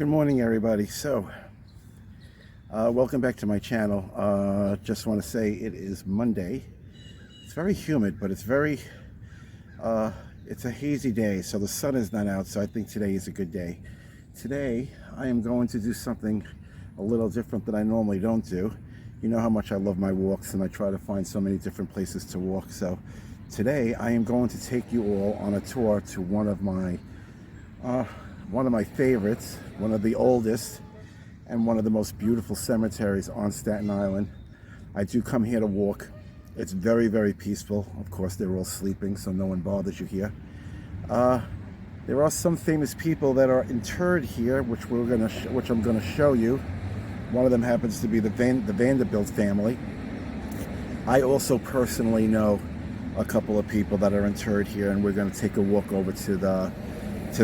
Good morning, everybody. Welcome back to my channel. Just want to say it is Monday. It's very humid, but it's a hazy day, so the sun is not out, so I think today is a good day. Today, I am going to do something a little different that I normally don't do. You know how much I love my walks, and I try to find so many different places to walk. So today, I am going to take you all on a tour to one of my favorites, one of the oldest, and one of the most beautiful cemeteries on Staten Island. I do come here to walk. It's very, very peaceful. Of course, they're all sleeping, so no one bothers you here. There are some famous people that are interred here, which I'm gonna show you. One of them happens to be the Vanderbilt family. I also personally know a couple of people that are interred here, and we're gonna take a walk over to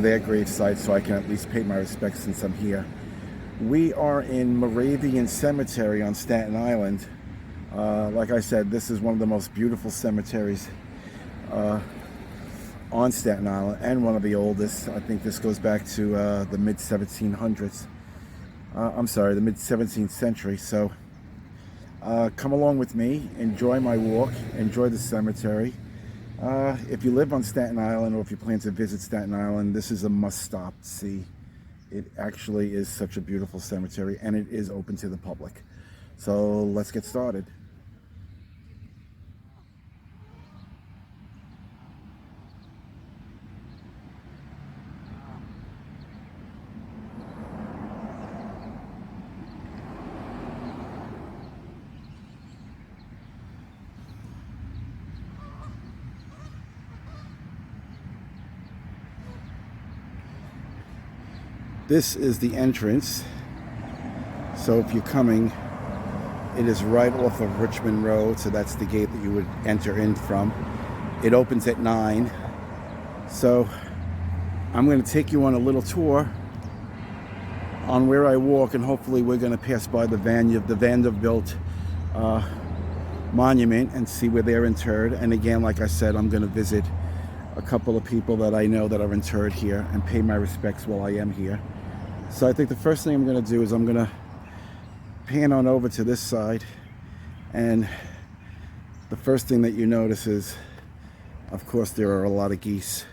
their gravesite so I can at least pay my respects since I'm here. We are in Moravian Cemetery on Staten Island. Like I said, this is one of the most beautiful cemeteries on Staten Island, and one of the oldest. I think this goes back to the mid-1700s. The mid-17th century. So come along with me, enjoy my walk, enjoy the cemetery. If you live on Staten Island, or if you plan to visit Staten Island, this is a must-stop see. It actually is such a beautiful cemetery, and it is open to the public. So let's get started. This is the entrance. So if you're coming, it is right off of Richmond Road. So that's the gate that you would enter in from. It opens at 9. So I'm going to take you on a little tour on where I walk, and hopefully we're going to pass by the Vanderbilt monument and see where they're interred. And again, like I said, I'm going to visit a couple of people that I know that are interred here and pay my respects while I am here. So I think the first thing I'm going to do is I'm going to pan on over to this side, and the first thing that you notice is, of course, there are a lot of geese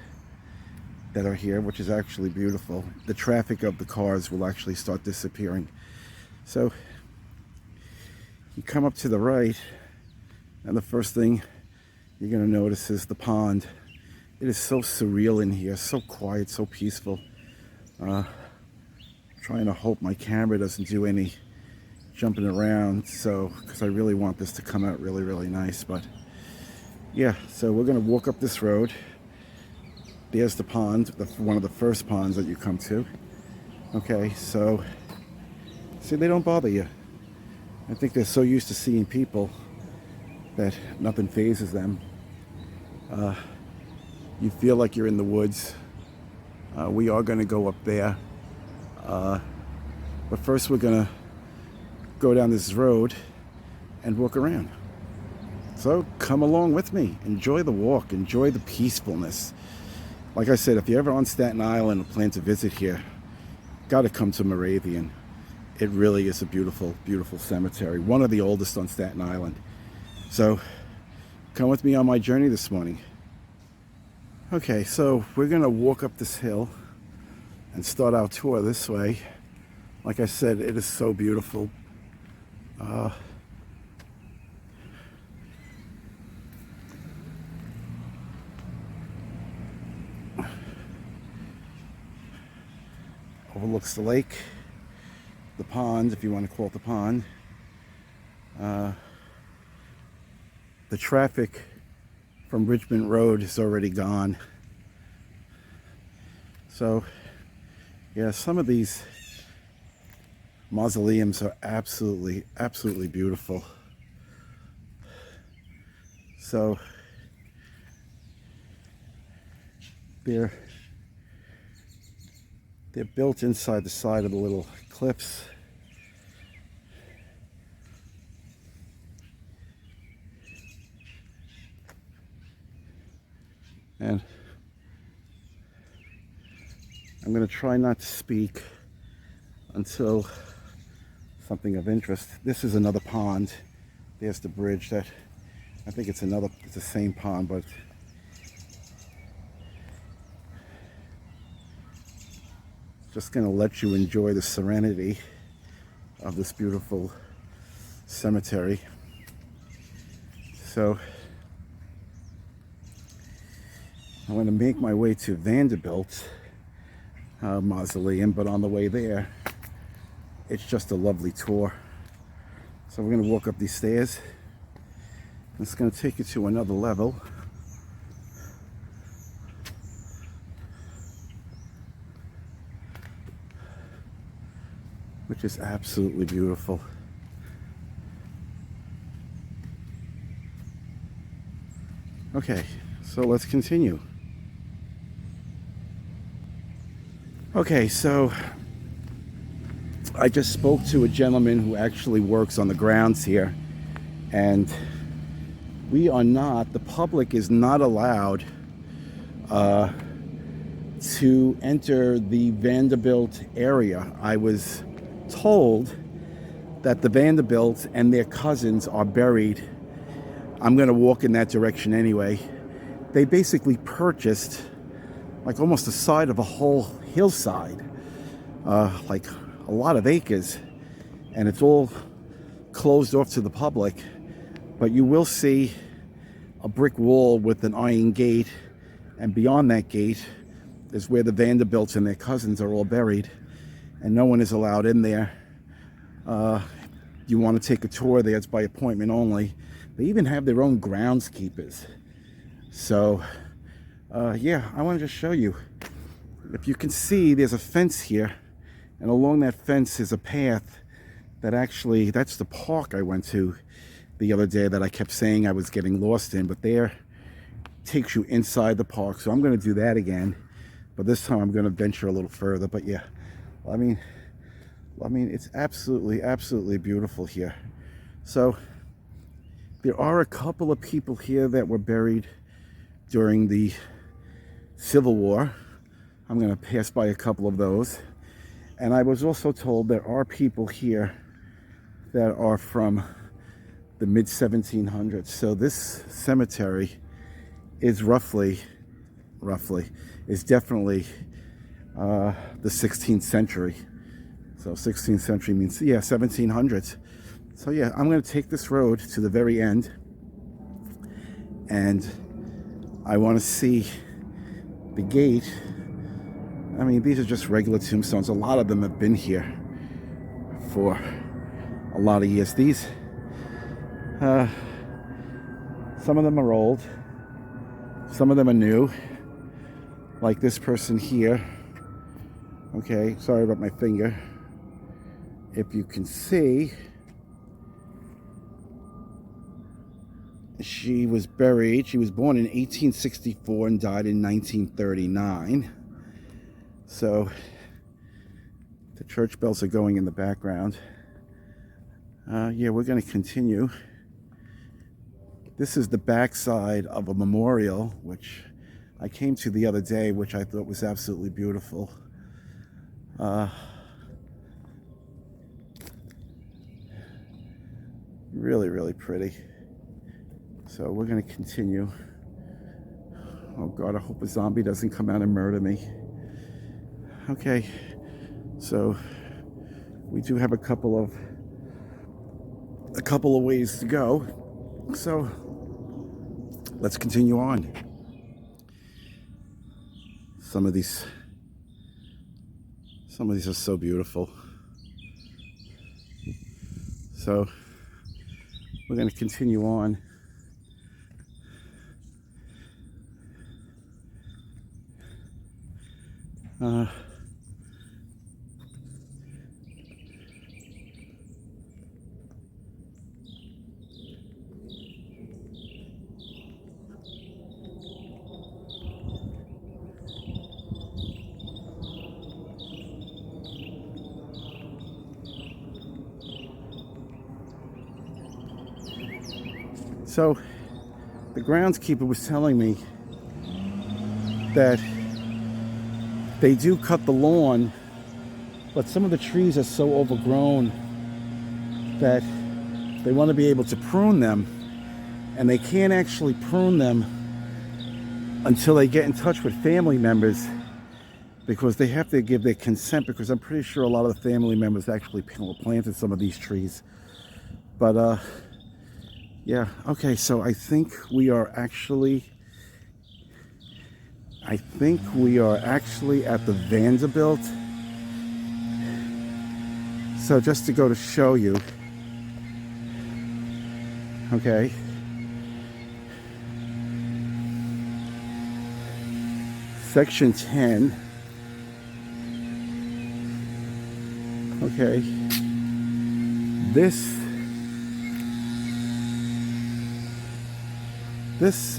that are here, which is actually beautiful. The traffic of the cars will actually start disappearing. So you come up to the right, and the first thing you're going to notice is the pond. It is so surreal in here, so quiet, so peaceful. Trying to hope my camera doesn't do any jumping around, because I really want this to come out really, really nice. But yeah, so we're going to walk up this road. There's the pond, one of the first ponds that you come to. Okay, so see, they don't bother you. I think they're so used to seeing people that nothing phases them. You feel like you're in the woods. We are going to go up there. But first we're going to go down this road and walk around. So come along with me. Enjoy the walk. Enjoy the peacefulness. Like I said, if you're ever on Staten Island or plan to visit here, got to come to Moravian. It really is a beautiful, beautiful cemetery. One of the oldest on Staten Island. So come with me on my journey this morning. Okay, so we're going to walk up this hill and start our tour this way. Like I said, it is so beautiful. Overlooks the lake, the pond, if you want to call it the pond. The traffic from Richmond Road is already gone. So yeah, some of these mausoleums are absolutely, absolutely beautiful. So they're built inside the side of the little cliffs. And I'm going to try not to speak until something of interest. This is another pond. There's the bridge. That I think it's the same pond, but just gonna let you enjoy the serenity of this beautiful cemetery. So I'm going to make my way to Vanderbilt mausoleum, but on the way there, it's just a lovely tour. So we're going to walk up these stairs. It's going to take you to another level. Which is absolutely beautiful. Okay, so let's continue. Okay, so I just spoke to a gentleman who actually works on the grounds here, and we are not, the public is not allowed to enter the Vanderbilt area. I was told that the Vanderbilts and their cousins are buried. I'm going to walk in that direction anyway. They basically purchased like almost the side of a whole hillside, like a lot of acres, and it's all closed off to the public. But you will see a brick wall with an iron gate, and beyond that gate is where the Vanderbilts and their cousins are all buried, and no one is allowed in there. You want to take a tour there, it's by appointment only. They even have their own groundskeepers. So yeah, I want to just show you. If you can see, there's a fence here, and along that fence is a path that actually, that's the park I went to the other day that I kept saying I was getting lost in, but there takes you inside the park. So I'm going to do that again, but this time I'm going to venture a little further. But yeah, I mean it's absolutely beautiful here. So there are a couple of people here that were buried during the Civil War. I'm going to pass by a couple of those. And I was also told there are people here that are from the mid-1700s. So this cemetery is is definitely the 16th century. So 16th century means, yeah, 1700s. So yeah, I'm going to take this road to the very end, and I want to see the gate. I mean, these are just regular tombstones. A lot of them have been here for a lot of years. These, some of them are old, some of them are new, like this person here. Okay, sorry about my finger. If you can see, she was buried, she was born in 1864 and died in 1939. So the church bells are going in the background. Yeah, we're going to continue. This is the backside of a memorial, which I came to the other day, which I thought was absolutely beautiful. Really pretty. So we're going to continue. Oh God, I hope a zombie doesn't come out and murder me. Okay, so we do have a couple of ways to go. So let's continue on. Some of these are so beautiful. So we're going to continue on. So the groundskeeper was telling me that they do cut the lawn but some of the trees are so overgrown that they want to be able to prune them, and they can't actually prune them until they get in touch with family members, because they have to give their consent, because I'm pretty sure a lot of the family members actually planted some of these trees. But yeah, okay, so I think we are actually at the Vanderbilt. So just to go to show you, okay, section 10, okay, this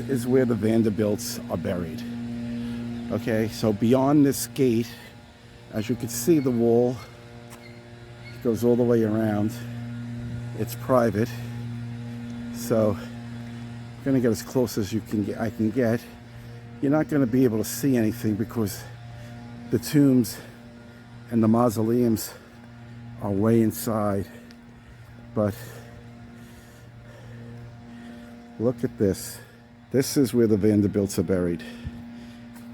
is where the Vanderbilts are buried. Okay, so beyond this gate, as you can see, the wall goes all the way around. It's private, so I'm gonna get as close as I can get. You're not gonna be able to see anything because the tombs and the mausoleums are way inside. But look at this. This is where the Vanderbilts are buried.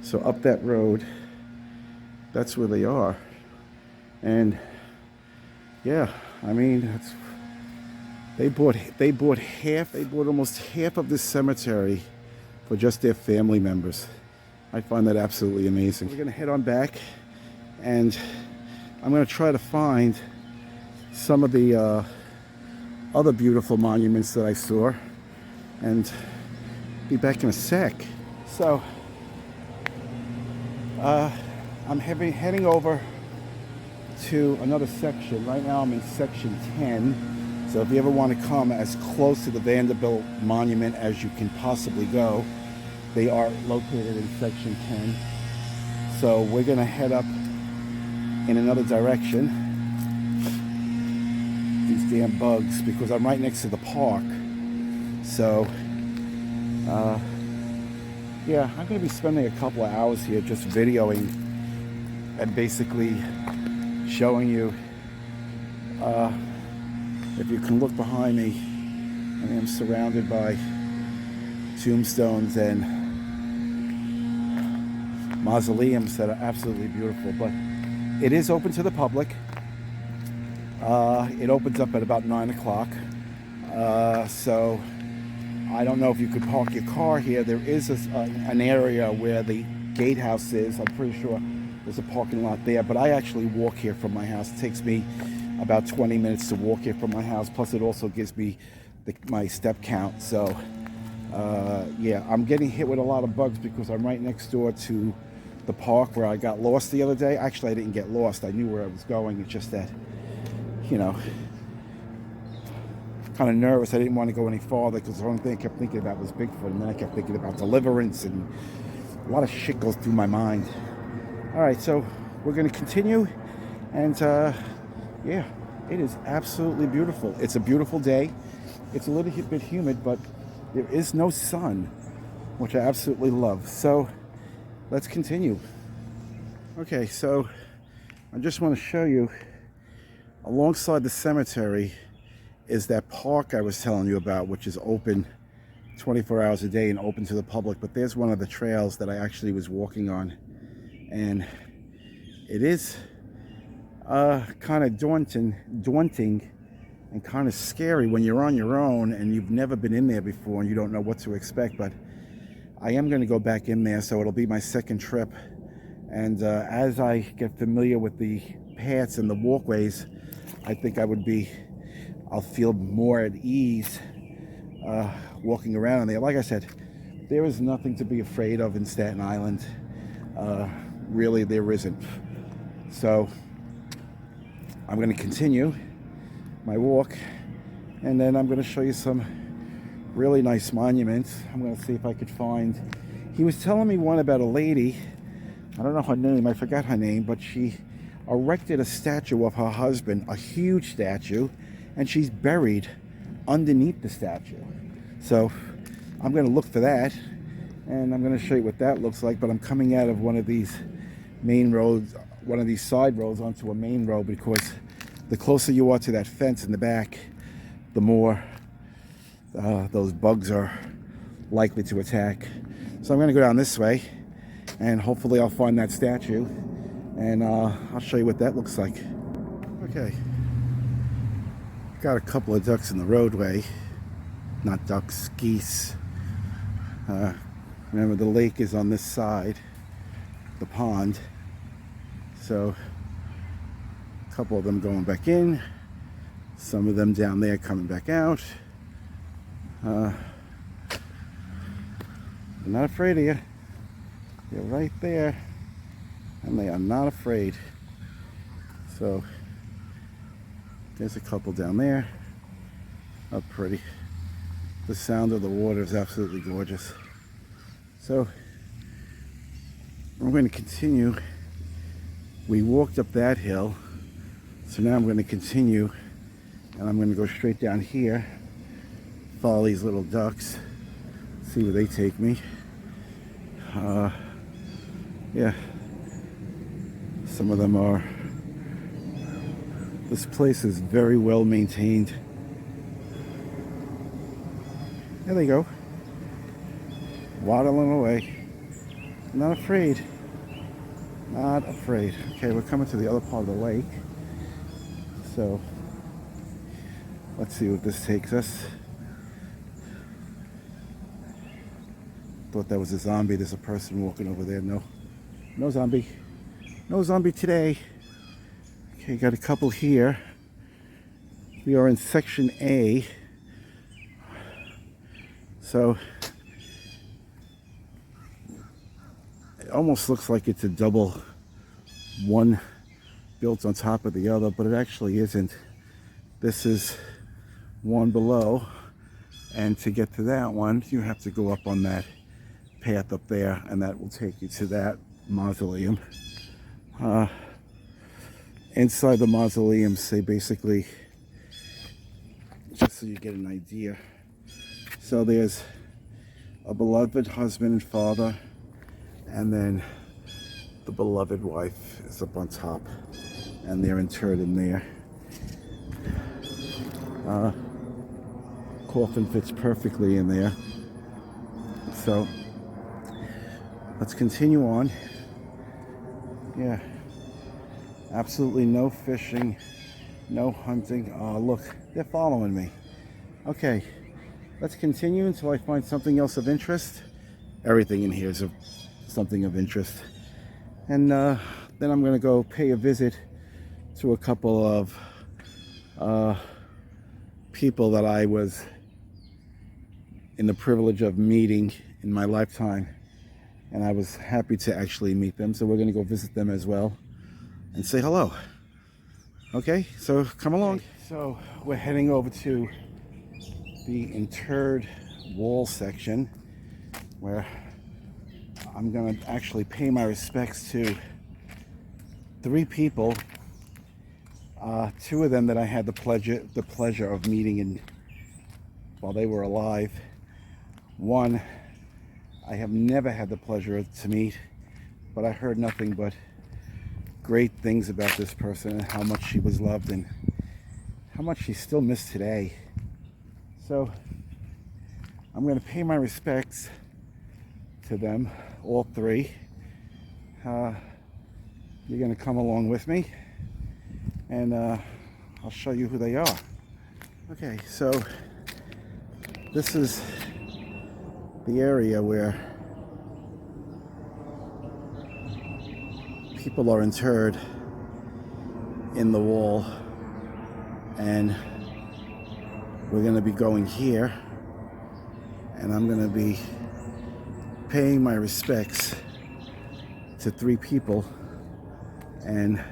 So up that road, that's where they are. And yeah, I mean, they bought almost half of this cemetery for just their family members. I find that absolutely amazing. We're gonna head on back, and I'm gonna try to find some of the other beautiful monuments that I saw, and be back in a sec. So I'm heading over to another section. Right now I'm in section 10. So if you ever want to come as close to the Vanderbilt monument as you can possibly go, they are located in section 10. So we're gonna head up in another direction. These damn bugs, because I'm right next to the park. So yeah, I'm going to be spending a couple of hours here just videoing and basically showing you. If you can look behind me, I am surrounded by tombstones and mausoleums that are absolutely beautiful. But it is open to the public. It opens up at about 9 o'clock. So I don't know if you could park your car here. There is an area where the gatehouse is. I'm pretty sure there's a parking lot there, but I actually walk here from my house. It takes me about 20 minutes to walk here from my house. Plus it also gives me my step count. So yeah, I'm getting hit with a lot of bugs because I'm right next door to the park where I got lost the other day. Actually, I didn't get lost. I knew where I was going. It's just that, you know, kind of nervous. I didn't want to go any farther because the only thing I kept thinking about was Bigfoot, and then I kept thinking about deliverance, and a lot of shit goes through my mind. All right, so we're going to continue, and yeah, it is absolutely beautiful. It's a beautiful day. It's a little bit humid, but there is no sun, which I absolutely love. So let's continue. Okay, so I just want to show you, alongside the cemetery is that park I was telling you about, which is open 24 hours a day and open to the public. But there's one of the trails that I actually was walking on, and it is kind of daunting and kind of scary when you're on your own and you've never been in there before and you don't know what to expect. But I am going to go back in there, so it'll be my second trip. And as I get familiar with the paths and the walkways, I think I'll feel more at ease walking around there. Like I said, there is nothing to be afraid of in Staten Island. Really, there isn't. So I'm going to continue my walk, and then I'm going to show you some really nice monuments. I'm going to see if I could find. He was telling me one about a lady. I don't know her name. I forgot her name, but she erected a statue of her husband, a huge statue, and she's buried underneath the statue. So I'm going to look for that, and I'm going to show you what that looks like. But I'm coming out of one of these main roads one of these side roads onto a main road, because the closer you are to that fence in the back, the more those bugs are likely to attack. So I'm going to go down this way, and hopefully I'll find that statue, and I'll show you what that looks like. Okay, got a couple of ducks in the roadway. Not ducks, geese. Remember, the lake is on this side, the pond. So a couple of them going back in, some of them down there coming back out. I'm not afraid of you. You're right there, and they are not afraid. So there's a couple down there. How pretty. The sound of the water is absolutely gorgeous. So I'm going to continue. We walked up that hill, so now I'm going to continue, and I'm going to go straight down here, follow these little ducks, see where they take me. Yeah, some of them are. This place is very well maintained. There they go, waddling away. Not afraid. Not afraid. Okay, we're coming to the other part of the lake. So let's see what this takes us. Thought that was a zombie. There's a person walking over there. No, no zombie. No zombie today. Okay, got a couple here. We are in section A. So it almost looks like it's a double, one built on top of the other, but it actually isn't. This is one below, and to get to that one, you have to go up on that path up there, and that will take you to that mausoleum. Inside the mausoleums, they basically, just so you get an idea, so there's a beloved husband and father, and then the beloved wife is up on top, and they're interred in there. Coffin fits perfectly in there. So let's continue on. Yeah, absolutely no fishing, no hunting. Oh, look, they're following me. Okay, let's continue until I find something else of interest. Everything in here is something of interest. And then I'm going to go pay a visit to a couple of people that I was in the privilege of meeting in my lifetime. And I was happy to actually meet them. So we're going to go visit them as well and say hello. Okay, so come along. Okay, so we're heading over to the interred wall section, where I'm going to actually pay my respects to 3 people. 2 of them that I had the pleasure of meeting while they were alive. 1 I have never had the pleasure to meet, but I heard nothing but great things about this person and how much she was loved and how much she's still missed today. So I'm going to pay my respects to them, all 3. You're going to come along with me, and I'll show you who they are. Okay, so this is the area where people are interred in the wall, and we're going to be going here, and I'm going to be paying my respects to 3 people. And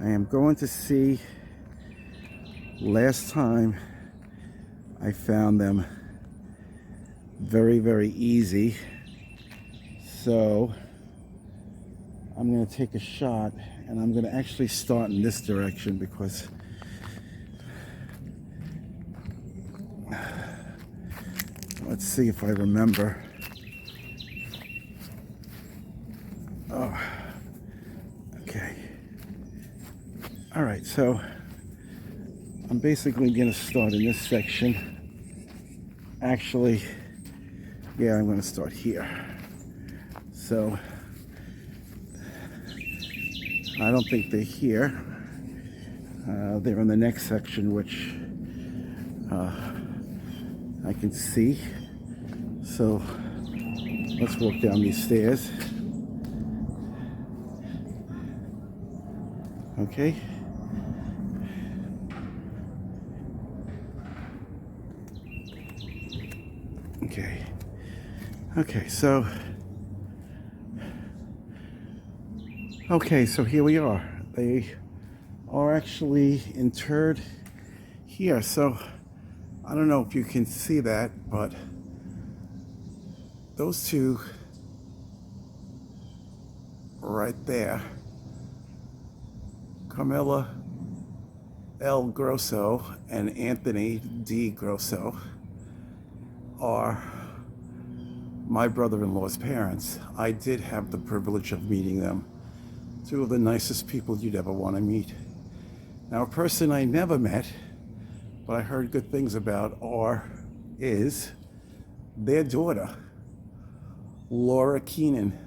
I am going to see, last time I found them very, very easy. So I'm going to take a shot, and I'm going to actually start in this direction, because let's see if I remember. Oh, okay. All right, so I'm basically going to start in this section. Actually, yeah, I'm going to start here. So, I don't think they're here. They're in the next section, which I can see. So, let's walk down these stairs. Okay. Okay. Okay, so here we are. They are actually interred here. So I don't know if you can see that, but those two right there, Carmela L. Grosso and Anthony D. Grosso, are my brother-in-law's parents. I did have the privilege of meeting them. Two of the nicest people you'd ever want to meet. Now, a person I never met, but I heard good things about, is their daughter, Laura Keenan.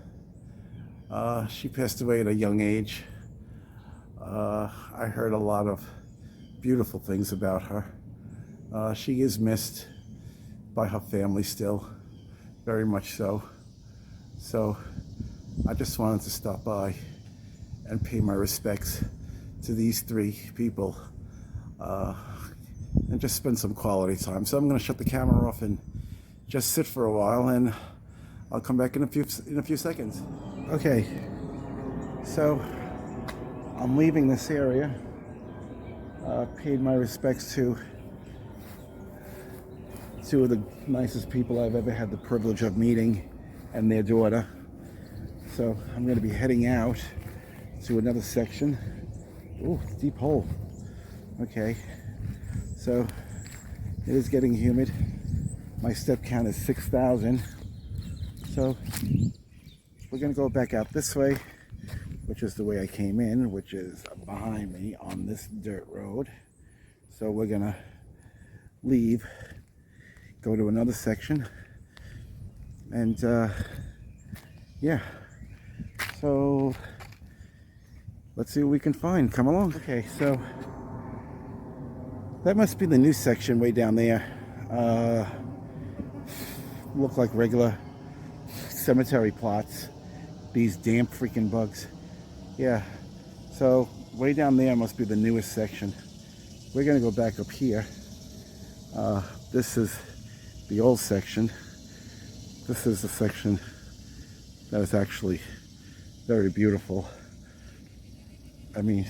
She passed away at a young age. I heard a lot of beautiful things about her. She is missed by her family still, very much so. So I just wanted to stop by and pay my respects to these three people and just spend some quality time. So I'm going to shut the camera off and just sit for a while, and I'll come back in a few seconds. Okay, so I'm leaving this area. Paid my respects to two of the nicest people I've ever had the privilege of meeting and their daughter. So I'm going to be heading out to another section. Ooh, deep hole. Okay, so it is getting humid. My step count is 6,000. So we're going to go back out this way, which is the way I came in, which is behind me on this dirt road. So we're going to leave, go to another section, and yeah, so let's see what we can find. Come along. Okay, so that must be the new section way down there. Look like regular cemetery plots. These damn freaking bugs. Yeah, so way down there must be the newest section. We're gonna go back up here. This is the old section. This is the section that is actually very beautiful. I mean,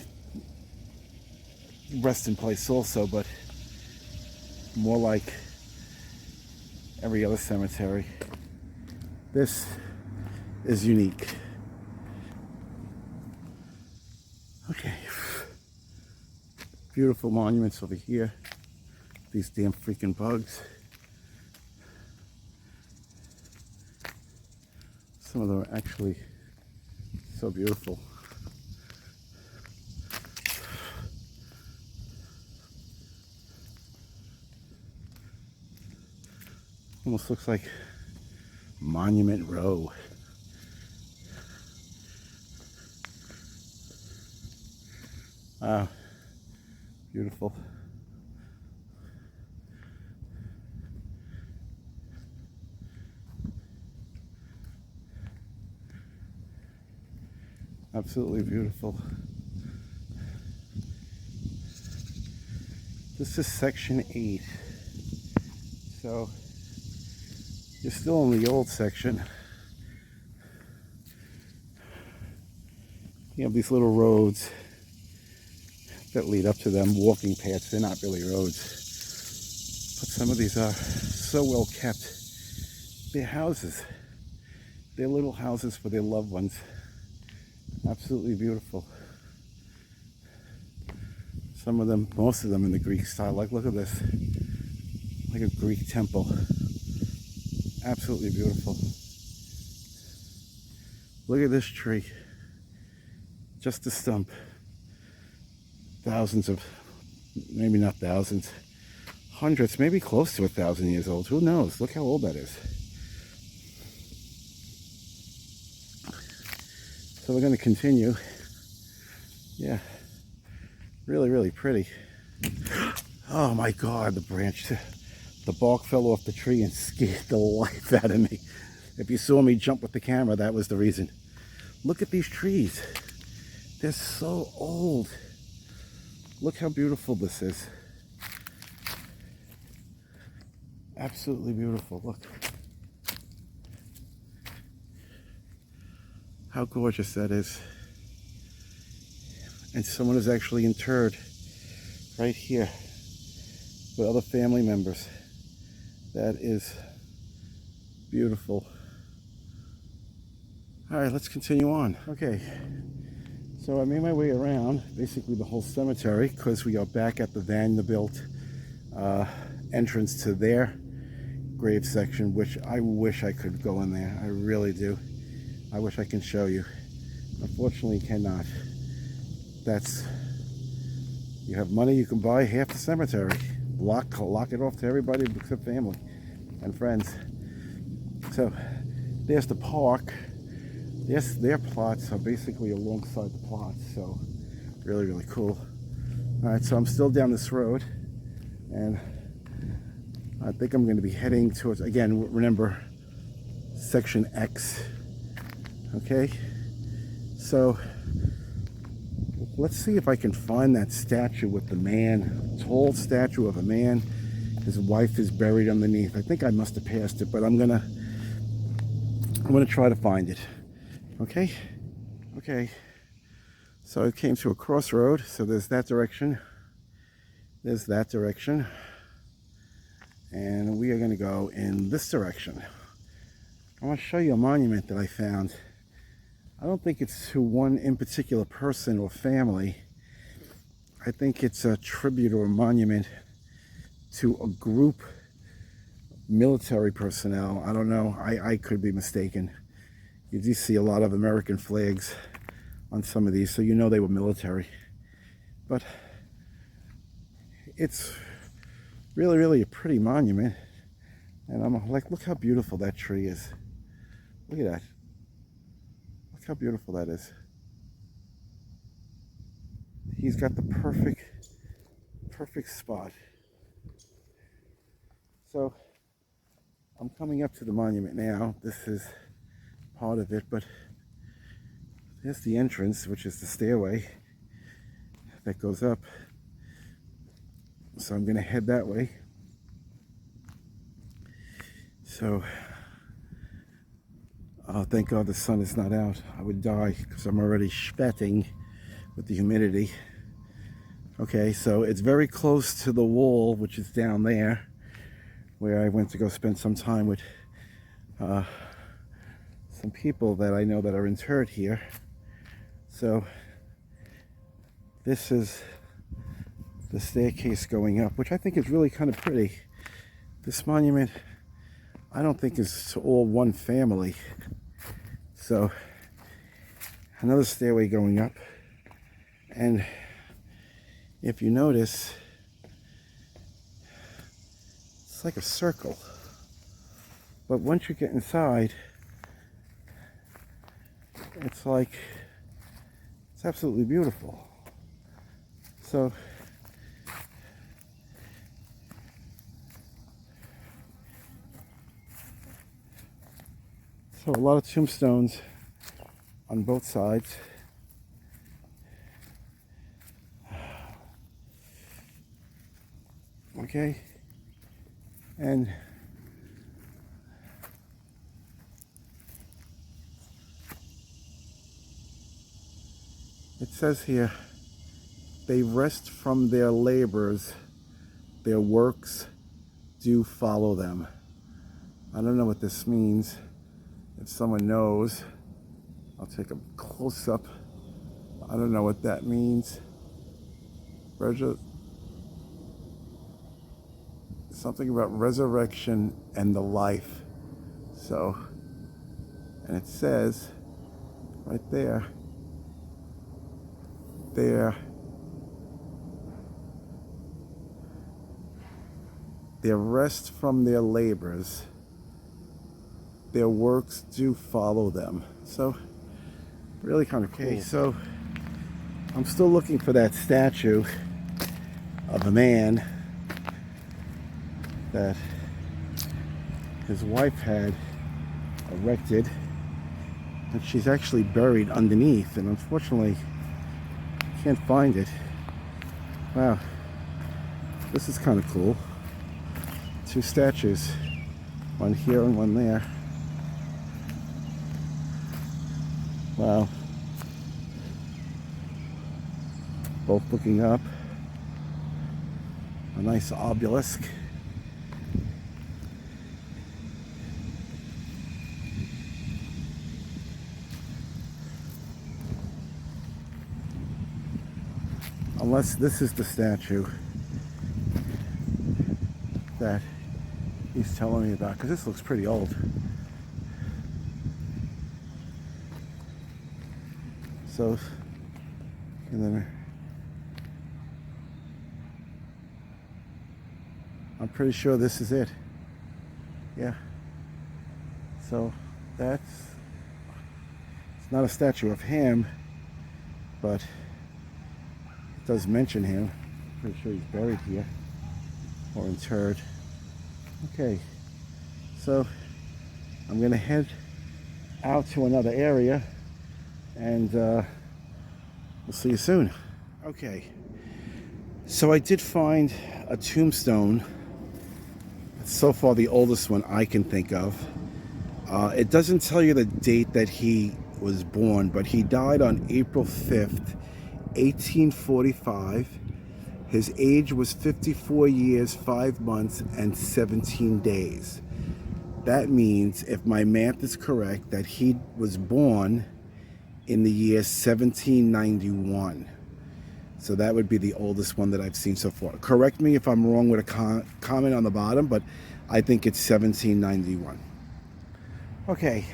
rest in place also, but more like every other cemetery. This is unique. Okay. Beautiful monuments over here. These damn freaking bugs. Some of them are actually so beautiful. Almost looks like Monument Row. Wow, beautiful. Absolutely beautiful. This is section 8. So you're still in the old section. You have these little roads that lead up to them, walking paths. They're not really roads, but some of these are so well kept. They're houses. They're little houses for their loved ones. Absolutely beautiful. Some of them, most of them in the Greek style. Like, look at this, like a Greek temple. Absolutely beautiful. Look at this tree. Just a stump. Thousands of, maybe not thousands, hundreds, maybe close to 1,000 years old. Who knows? Look how old that is. So we're going to continue. Yeah, really, really pretty. Oh my God, the branch, the bark fell off the tree and scared the life out of me. If you saw me jump with the camera, that was the reason. Look at these trees. They're so old. Look how beautiful this is. Absolutely beautiful. Look. How gorgeous that is. And someone is actually interred right here with other family members. That is beautiful. All right, let's continue on. Okay, so I made my way around basically the whole cemetery because we are back at the Vanderbilt entrance to their grave section, which I wish I could go in there. I really do. I wish I can show you. Unfortunately, cannot. That's, you have money, you can buy half the cemetery. Lock it off to everybody except family and friends. So there's the park. Yes, their plots are basically alongside the plots, so really, really cool. All right, so I'm still down this road, and I think I'm going to be heading towards, again, remember, section X. Okay, so let's see if I can find that statue with the man, tall statue of a man. His wife is buried underneath. I think I must have passed it, but I'm gonna try to find it. Okay, okay. So I came to a crossroad. So there's that direction. There's that direction, and we are gonna go in this direction. I want to show you a monument that I found. I don't think it's to one in particular person or family. I think it's a tribute or a monument to a group, military personnel. I don't know. I could be mistaken. You do see a lot of American flags on some of these, so you know they were military. But it's really, really a pretty monument. And I'm like, look how beautiful that tree is. Look at that. Look how beautiful that is. He's got the perfect spot. So I'm coming up to the monument now. This is part of it, but there's the entrance, which is the stairway that goes up. So I'm going to head that way. So, oh, thank God the sun is not out. I would die because I'm already sweating with the humidity. Okay, so it's very close to the wall, which is down there, where I went to go spend some time with some people that I know that are interred here. So this is the staircase going up, which I think is really kind of pretty. This monument, I don't think is all one family. So another stairway going up, and if you notice, it's like a circle. But once you get inside, it's like, it's absolutely beautiful. So a lot of tombstones on both sides. Okay, and it says here, they rest from their labors, their works do follow them. I don't know what this means. If someone knows, I'll take a close-up. I don't know what that means. Something about resurrection and the life. So, and it says, right there. Their rest from their labors, their works do follow them. So really kind of cool. Okay, so I'm still looking for that statue of a man that his wife had erected, and she's actually buried underneath, and unfortunately can't find it. Wow, this is kind of cool. Two statues, one here and one there. Wow, both looking up. A nice obelisk. Unless this is the statue that he's telling me about, because this looks pretty old. So, and then I'm pretty sure this is it. Yeah. So it's not a statue of him, but it does mention him. Pretty sure he's buried here or interred. Okay, so I'm gonna head out to another area, and we'll see you soon. Okay, so I did find a tombstone. It's so far the oldest one I can think of. It doesn't tell you the date that he was born, but he died on April 5th, 1845. His age was 54 years, 5 months, and 17 days. That means, if my math is correct, that he was born in the year 1791. So that would be the oldest one that I've seen so far. Correct me if I'm wrong with a comment on the bottom, but I think it's 1791. Okay,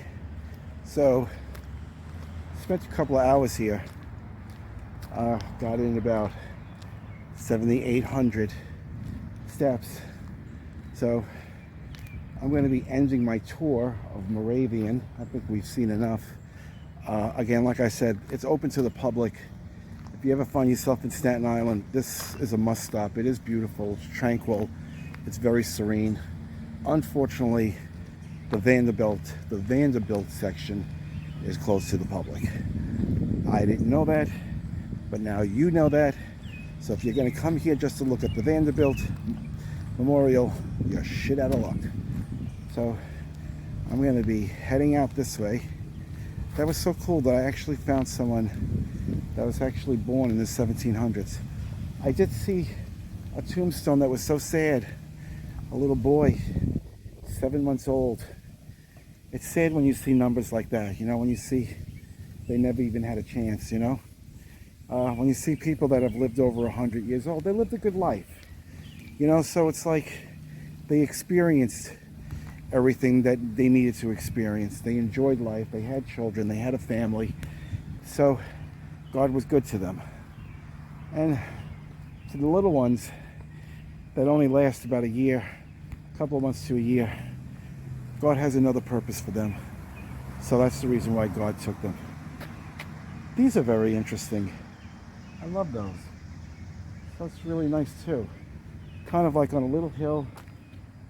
so spent a couple of hours here. Got in about 7,800 steps. So I'm going to be ending my tour of Moravian. I think we've seen enough. Again, like I said, it's open to the public. If you ever find yourself in Staten Island, this is a must stop. It is beautiful, it's tranquil, it's very serene. Unfortunately, the Vanderbilt section is closed to the public. I didn't know that, but now you know that. So if you're going to come here just to look at the Vanderbilt Memorial, you're shit out of luck. So I'm going to be heading out this way. That was so cool that I actually found someone that was actually born in the 1700s. I did see a tombstone that was so sad. A little boy, 7 months old. It's sad when you see numbers like that, you know, when you see they never even had a chance, you know. When you see people that have lived over 100 years old, they lived a good life, you know. So it's like they experienced everything that they needed to experience. They enjoyed life, they had children, they had a family. So God was good to them. And to the little ones that only last about a year, a couple of months to a year, God has another purpose for them. So that's the reason why God took them. These are very interesting. I love those. That's really nice too. Kind of like on a little hill,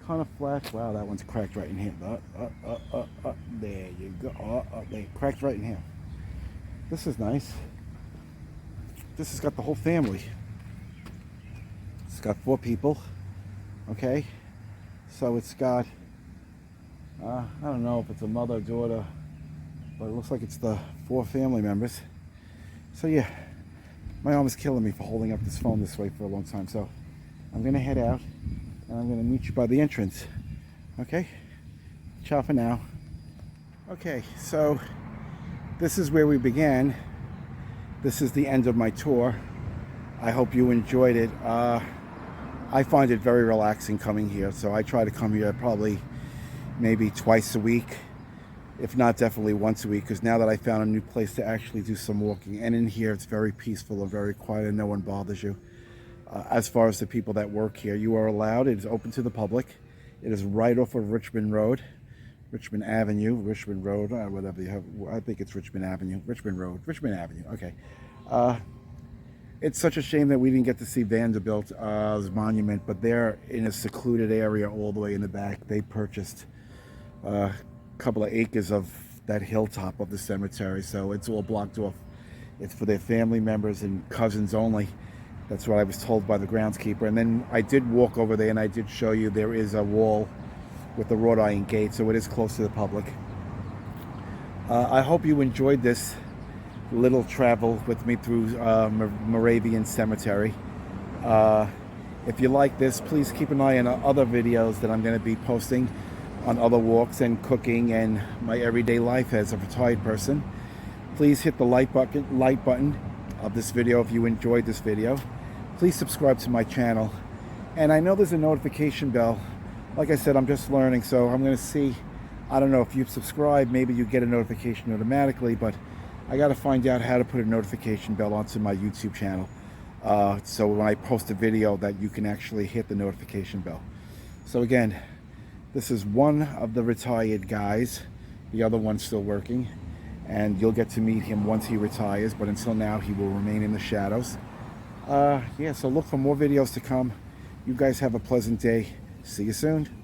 kind of flat. Wow, that one's cracked right in here. There you go. They cracked right in here. This is nice. This has got the whole family. It's got 4 people. Okay, so it's got I don't know if it's a mother, daughter, but it looks like it's the 4 family members. So yeah, my arm is killing me for holding up this phone this way for a long time. So I'm gonna head out and I'm gonna meet you by the entrance. Okay, ciao for now. Okay, so this is where we began. This is the end of my tour. I hope you enjoyed it. I find it very relaxing coming here, so I try to come here probably maybe twice a week. if not definitely once a week, because now that I found a new place to actually do some walking. And in here, it's very peaceful and very quiet, and no one bothers you. As far as the people that work here, you are allowed. It is open to the public. It is right off of Richmond Road, Richmond Avenue, Richmond Road, whatever you have. I think it's Richmond Avenue, Richmond Road, Richmond Avenue. Okay. It's such a shame that we didn't get to see Vanderbilt's monument, but they're in a secluded area all the way in the back. They purchased a couple of acres of that hilltop of the cemetery, so it's all blocked off. It's for their family members and cousins only. That's what I was told by the groundskeeper. And then I did walk over there, and I did show you there is a wall with the wrought iron gate, so it is close to the public. I hope you enjoyed this little travel with me through Moravian Cemetery. If you like this, please keep an eye on other videos that I'm going to be posting on other walks and cooking and my everyday life as a retired person. Please hit the like button of this video if you enjoyed this video. Please subscribe to my channel. And I know there's a notification bell. Like I said, I'm just learning, so I'm going to see. I don't know if you subscribe, maybe you get a notification automatically, but I got to find out how to put a notification bell onto my YouTube channel. So when I post a video that you can actually hit the notification bell. So again, this is one of the retired guys. The other one's still working. And you'll get to meet him once he retires. But until now, he will remain in the shadows. Yeah, so look for more videos to come. You guys have a pleasant day. See you soon.